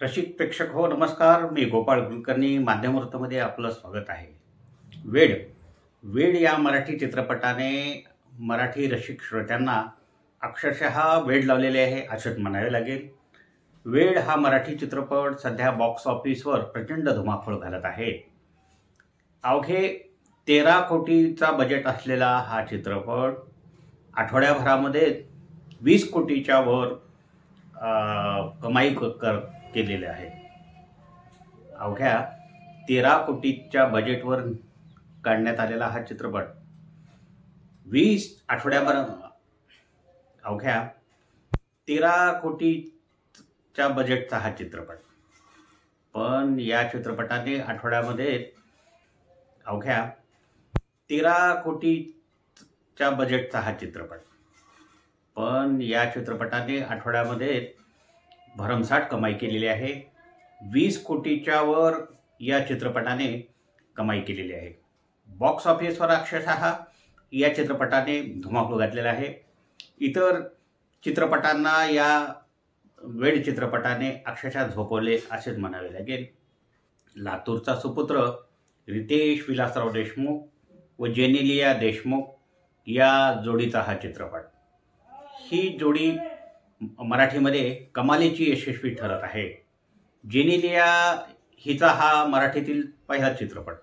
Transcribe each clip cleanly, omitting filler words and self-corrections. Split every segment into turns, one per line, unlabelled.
रसिक प्रेक्षक हो नमस्कार. मी गोपाळ कुलकर्णी. माध्यमवृत्तमध्ये आपलं स्वागत आहे. वेड वेड या मराठी चित्रपटाने मराठी रसिक श्रोत्यांना अक्षरशः वेड लावलेले आहे असेच म्हणावे लागेल. वेड हा मराठी चित्रपट सध्या बॉक्स ऑफिसवर प्रचंड धुमाकूळ घालत आहे. अवघे 13 कोटीचा बजेट असलेला हा चित्रपट आठवड्याभरामध्ये 20 कोटीच्या वर कमाई केलेले आहे. अवघ्या 13 कोटीच्या बजेटवर काढण्यात आलेला हा चित्रपट 20 आठवड्याभर अवघ्या 13 कोटीच्या बजेटचा हा चित्रपट, पण या चित्रपटाने आठवड्यामध्ये अवघ्या 13 कोटीच्या बजेटचा हा चित्रपट, पण या चित्रपटाने आठवड्यामध्ये भरमसाठ कमाई केलेली आहे. 20 कोटीच्या वर या चित्रपटाने कमाई केलेली आहे. बॉक्स ऑफिसवर अक्षरशः या चित्रपटाने धुमाकूळ घातलेला आहे. इतर चित्रपटांना या वेड चित्रपटाने अक्षरशः झोपवले असेच म्हणावे लागेल. लातूरचा सुपुत्र रितेश विलासराव देशमुख व जेनेलिया देशमुख या जोडीचा हा चित्रपट. ही जोडी मराठीमध्ये कमालीची यशस्वी ठरत आहे. जेनेलिया हिचा हा मराठीतील पहिला चित्रपट,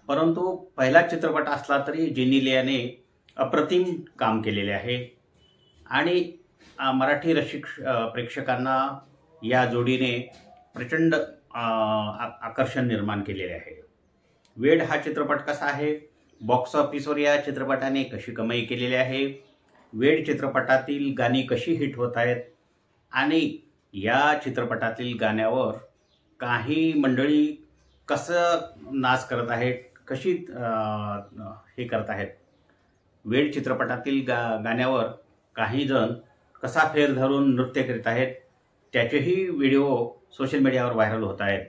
परंतु पहिला चित्रपट असला तरी जेनेलियाने अप्रतिम काम केलेले आहे आणि मराठी रसिक प्रेक्षकांना या जोडीने प्रचंड आकर्षण निर्माण केलेले आहे. वेड हा चित्रपट कसा आहे, बॉक्स ऑफिसवर या चित्रपटाने कशी कमाई केलेली आहे, वेड चित्रपटातील गाणी कशी हिट होत आहेत आणि या चित्रपटातील गाण्यावर काही मंडळी कसं नाच करत आहेत, कशी हे करत आहेत, वेड चित्रपटातील गाण्यावर काही जण कसा फेर धरून नृत्य करीत आहेत, त्याचेही व्हिडिओ सोशल मीडियावर व्हायरल होत आहेत.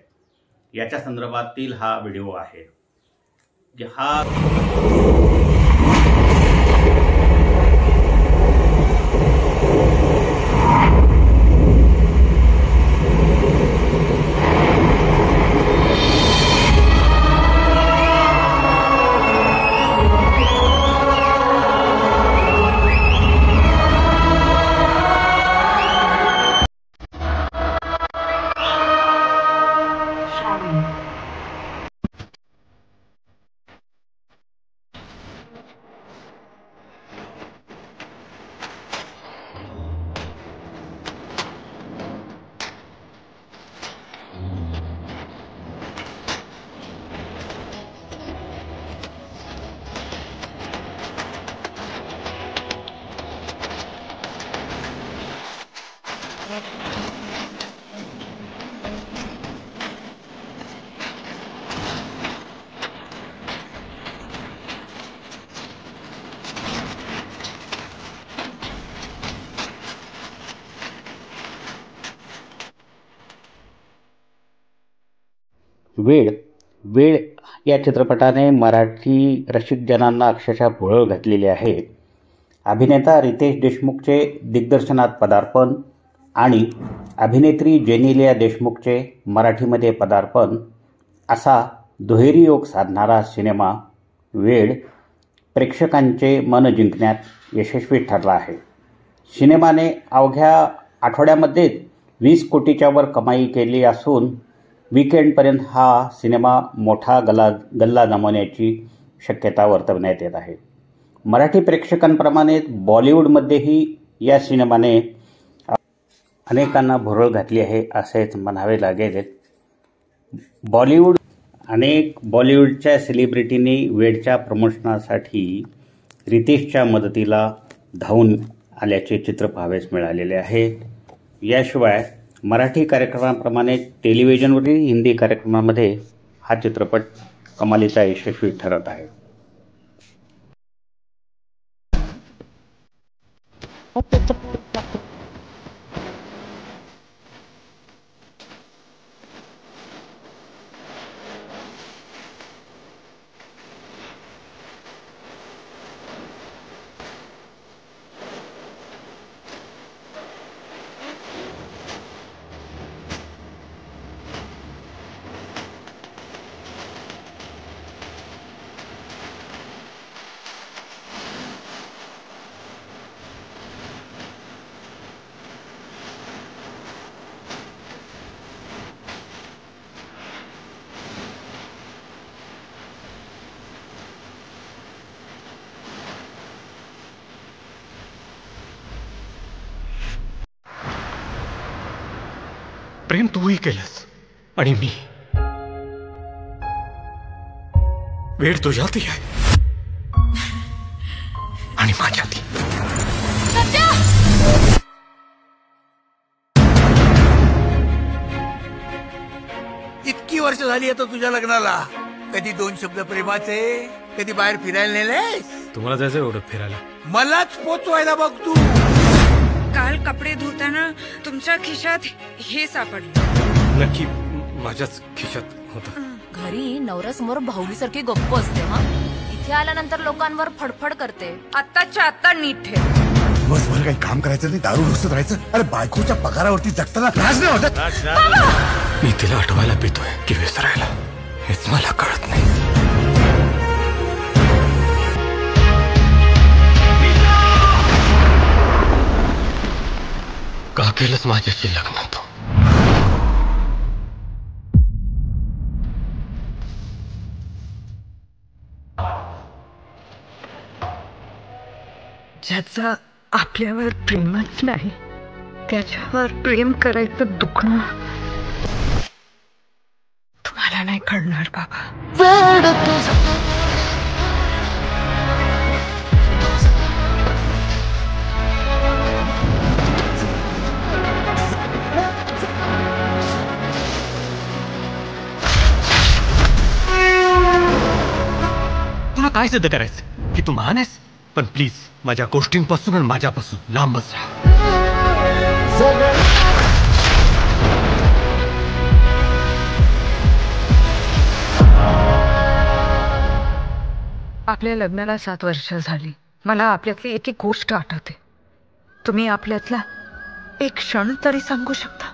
याच्या संदर्भातील हा व्हिडिओ आहे. वेड या चित्रपटाने मराठी रसिकजनांना अक्षरशः भुरळ घातलेली आहे. अभिनेता रितेश देशमुखचे दिग्दर्शनात पदार्पण आणि अभिनेत्री जेनेलिया देशमुखचे मराठीमध्ये पदार्पण असा दुहेरी योग साधणारा सिनेमा वेड प्रेक्षकांचे मन जिंकण्यात यशस्वी ठरला आहे. सिनेमाने अवघ्या आठवड्यामध्ये 20 कोटीच्या वर कमाई केली असून वीकेंडपर्यंत हा सिनेमा मोठा गल्ला जमवण्याची शक्यता वर्तवण्यात येत आहे. मराठी प्रेक्षकांप्रमाणे बॉलिवूडमध्येही या सिनेमाने अनेकांना भुरळ घातली आहे असेच म्हणावे लागेल. अनेक बॉलिवूडच्या सेलिब्रिटींनी वेडच्या प्रमोशनासाठी रितेशच्या मदतीला धावून आल्याचे चित्र पाहावयास मिळालेले आहे. याशिवाय मराठी कार्यक्रमाप्रमाणे टेलिव्हिजनवरील हिंदी कार्यक्रमामध्ये हा चित्रपट कमालीचा यशस्वी ठरत आहे.
प्रेम तूही केलंस आणि मी. वेळ तुझ्यातही आहे आणि माझ्यातही.
इतकी वर्ष झाली आता तुझ्या लग्नाला. कधी 2 शब्द प्रेमाचे, कधी बाहेर फिरायला नेलेस?
तुम्हाला जायचं एवढं फिरायला?
मलाच पोचवायला बघ तू.
काल कपडे धुताना तुमच्या खिशात हे सापडलं.
नक्की माझ्याच खिशात होतं.
घरी नवऱ्यासमोर भाऊलीसारखी गप्प असते. हा, इथे आल्यानंतर लोकांवर फडफड करते.
आत्ताच्या आत्ता नीट ठेव.
दिवसभर काही काम करायचं नाही, दारू ढोसत राहायचं. अरे बायकोच्या पगारावरती जगताना राज नाही वाटत.
मी तिला आठवायला पितोय की विसरायला हेच मला कळत नाही. का केलंच माझ्याशी लग्न तू?
ज्याचा आपल्यावर प्रेमच नाही त्याच्यावर प्रेम करायचं दुखणं तुम्हाला नाही कळणार बाबा.
तुला काय सिद्ध करायचं की तू महान आहेस? पण प्लीज माझ्या गोष्टींपासून आणि माझ्यापासून लांबच राहा.
आपल्या लग्नाला 7 वर्ष झाली. मला आपल्यातली एक एक गोष्ट आठवते. तुम्ही आपल्यातला एक क्षण तरी सांगू शकता?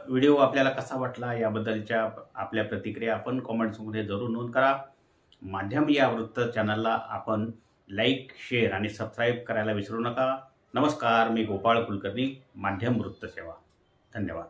व्हिडिओ आपल्याला कसा वाटला याबद्दलच्या आपल्या प्रतिक्रिया आपण कॉमेंट्समध्ये जरूर नोंद करा. माध्यम या वृत्त चॅनलला आपण लाईक, शेअर आणि सबस्क्राईब करायला विसरू नका. नमस्कार, मी गोपाळ कुलकर्णी, माध्यम वृत्त सेवा. धन्यवाद.